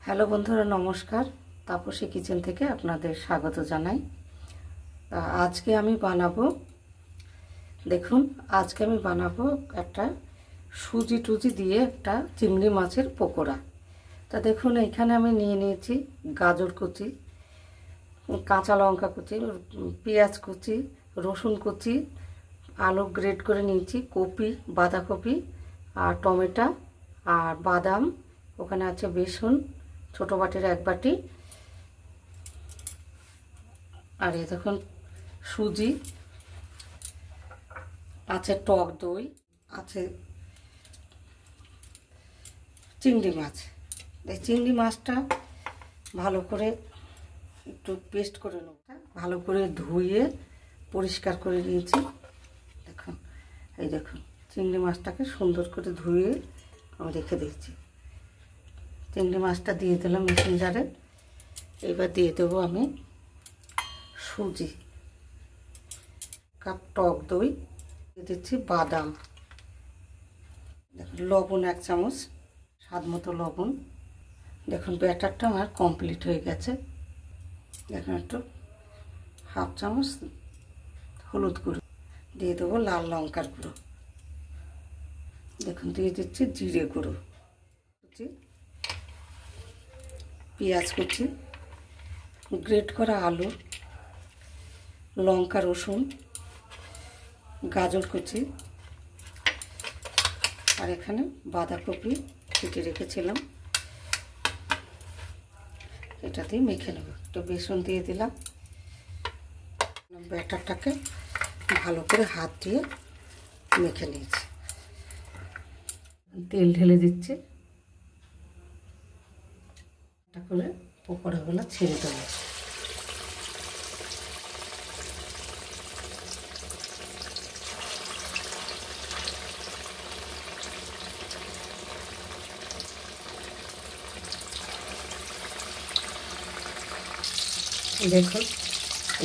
Hello বন্ধুরা, নমস্কার। Tapasi kitchen থেকে আপনাদের স্বাগত জানাই। আজকে আমি বানাবো একটা সুজি টুজি দিয়ে একটা চিংড়ি মাছের পকোড়া। তা দেখুন, এখানে আমি নিয়ে নিয়েছি গাজর কুচি, কাঁচা লঙ্কা কুচি, পেঁয়াজ কুচি, রসুন কুচি, আলু গ্রেট করে নিয়েছি, কপি, বাঁধাকপি আর টমেটো আর বাদাম, ওখানে আছে বেসন ছোটো বাটির 1 বাটি, আর এই দেখুন সুজি আছে, টক দই আছে, চিংড়ি মাছ। এই চিংড়ি মাছটা ভালো করে একটু পেস্ট করে নেব, ভালো করে ধুয়ে পরিষ্কার করে নিয়েছি। দেখুন চিংড়ি মাছটাকে সুন্দর করে ধুয়ে আমি রেখে দিয়েছি। চিংড়ি মাছটা দিয়ে দিলাম মিক্সিং জারে। এবার দিয়ে দেবো আমি সুজি, কাপ টক দই, দিয়ে দিচ্ছি বাদাম, দেখুন লবণ 1 চামচ, স্বাদ মতো লবণ। দেখুন ব্যাটারটা আমার কমপ্লিট হয়ে গেছে। দেখুন একটু 1/2 চামচ হলুদ গুঁড়ো, দিয়ে দেবো লাল লঙ্কার গুঁড়ো, দেখুন দিয়ে দিচ্ছি জিরে গুঁড়ো, পেঁয়াজ কুচি, গ্রেট করা আলু, লঙ্কা, রসুন, গাজর কুচি, আর এখানে বাঁধাকপি কেটে রেখেছিলাম, এটা দিয়ে মেখে নেব। একটু বেসন দিয়ে দিলাম, ব্যাটারটাকে ভালো করে হাত দিয়ে মেখে নিয়েছি। তেল ঢেলে দিচ্ছি, এটা করে পকোড়াগুলো ছেড়ে দেবো। দেখুন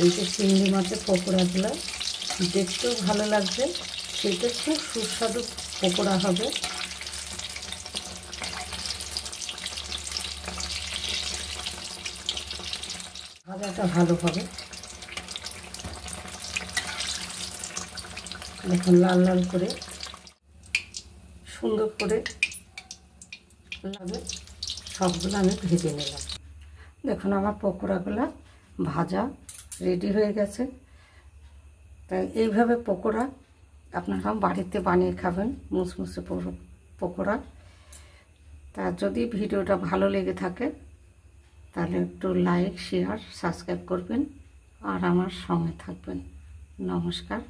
এই যে চিংড়ি মাছের পকোড়াগুলো দেখতেও ভালো লাগবে, সেটা খুব সুস্বাদু পকোড়া হবে। ভাজাটা ভালো হবে, দেখুন লাল লাল করে সুন্দর করে লাগে, সবগুলো আমি ভেজে নিলাম। দেখুন আমার পকোড়াগুলো ভাজা রেডি হয়ে গেছে। তাই এইভাবে পকোড়া আপনারা বাড়িতে বানিয়ে খাবেন, মুসমুসে পকোড়া। তা যদি ভিডিওটা ভালো লেগে থাকে তাহলে একটু লাইক, শেয়ার, সাবস্ক্রাইব করবেন আর আমার সঙ্গে থাকবেন। নমস্কার।